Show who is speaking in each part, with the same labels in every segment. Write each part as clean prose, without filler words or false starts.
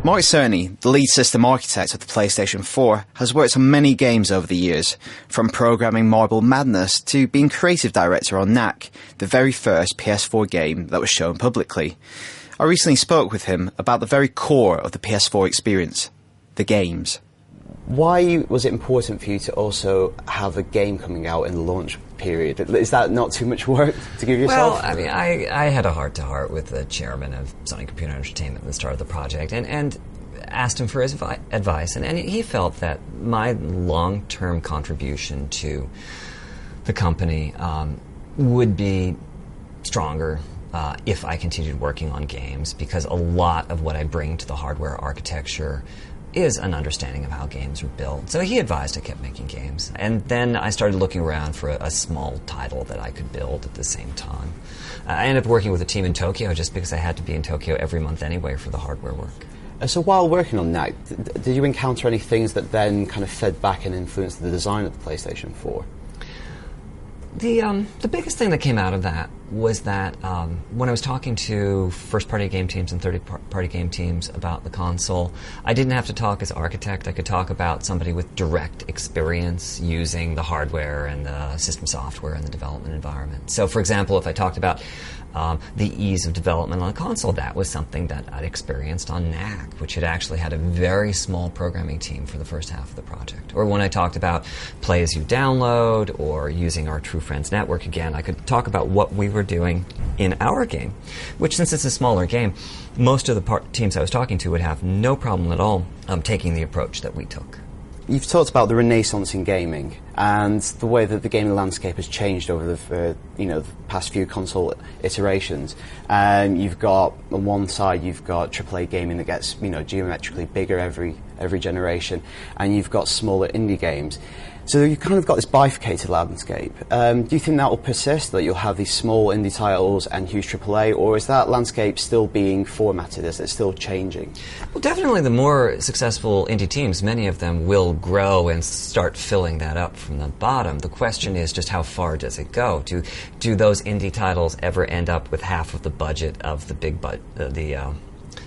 Speaker 1: Mark Cerny, the lead system architect of the PlayStation 4, has worked on many games over the years, from programming Marble Madness to being creative director on Knack, the very first PS4 game that was shown publicly. I recently spoke with him about the very core of the PS4 experience, the games.
Speaker 2: Why was it important for you to also have a game coming out in the launch period? Is that not too much work to give yourself?
Speaker 3: Well, I mean, I had a heart-to-heart with the chairman of Sony Computer Entertainment at the start of the project and asked him for his advice. And he felt that my long-term contribution to the company would be stronger if I continued working on games, because a lot of what I bring to the hardware architecture is an understanding of how games are built. So he advised I kept making games. And then I started looking around for a small title that I could build at the same time. I ended up working with a team in Tokyo just because I had to be in Tokyo every month anyway for the hardware work.
Speaker 2: So while working on that, did you encounter any things that then kind of fed back and influenced the design of the PlayStation 4?
Speaker 3: The biggest thing that came out of that was that when I was talking to first-party game teams and third-party game teams about the console, I didn't have to talk as architect. I could talk about somebody with direct experience using the hardware and the system software and the development environment. So, for example, if I talked about the ease of development on a console, that was something that I'd experienced on Knack, which had actually had a very small programming team for the first half of the project. Or when I talked about play as you download or using our True Friends network, again, I could talk about what we were doing in our game, which, since it's a smaller game, most of the teams I was talking to would have no problem at all taking the approach that we took.
Speaker 2: You've talked about the renaissance in gaming and the way that the gaming landscape has changed over the past few console iterations. You've got, on one side, you've got AAA gaming that gets geometrically bigger every generation, and you've got smaller indie games. So you've kind of got this bifurcated landscape. Do you think that will persist, that you'll have these small indie titles and huge AAA, or is that landscape still being formatted? Is it still changing?
Speaker 3: Well, definitely the more successful indie teams, many of them will grow and start filling that up from the bottom. The question is just how far does it go? Do those indie titles ever end up with half of the budget of the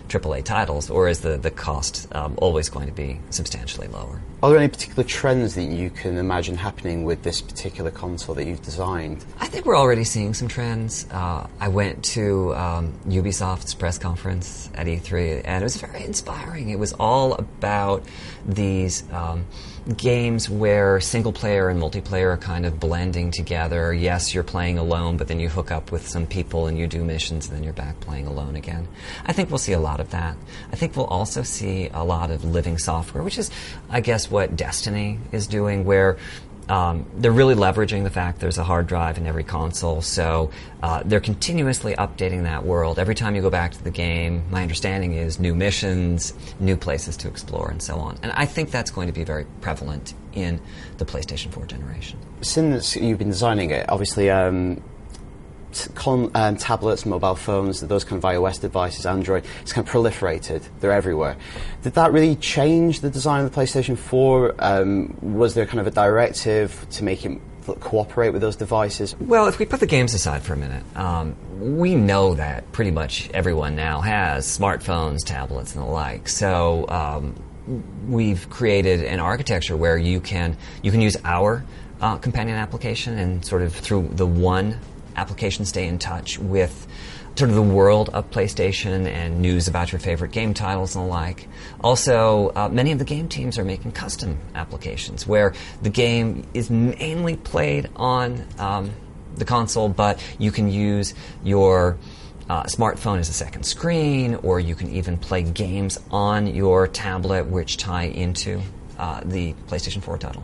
Speaker 3: AAA titles, or is the cost always going to be substantially lower?
Speaker 2: Are there any particular trends that you can imagine happening with this particular console that you've designed?
Speaker 3: I think we're already seeing some trends. I went to Ubisoft's press conference at E3, and it was very inspiring. It was all about these games where single player and multiplayer are kind of blending together. Yes, you're playing alone, but then you hook up with some people and you do missions, and then you're back playing alone again. I think we'll see a lot of that. I think we'll also see a lot of living software, which is, I guess, what Destiny is doing, where they're really leveraging the fact there's a hard drive in every console, so they're continuously updating that world. Every time you go back to the game, my understanding is new missions, new places to explore, and so on. And I think that's going to be very prevalent in the PlayStation 4 generation.
Speaker 2: Since you've been designing it, obviously tablets, mobile phones, those kind of iOS devices, Android, it's kind of proliferated. They're everywhere. Did that really change the design of the PlayStation 4? Was there kind of a directive to make it cooperate with those devices?
Speaker 3: Well, if we put the games aside for a minute, we know that pretty much everyone now has smartphones, tablets, and the like. So we've created an architecture where you can use our companion application and sort of through the one application stay in touch with sort of the world of PlayStation and news about your favorite game titles and the like. Also, many of the game teams are making custom applications where the game is mainly played on the console, but you can use your smartphone as a second screen, or you can even play games on your tablet which tie into the PlayStation 4 title.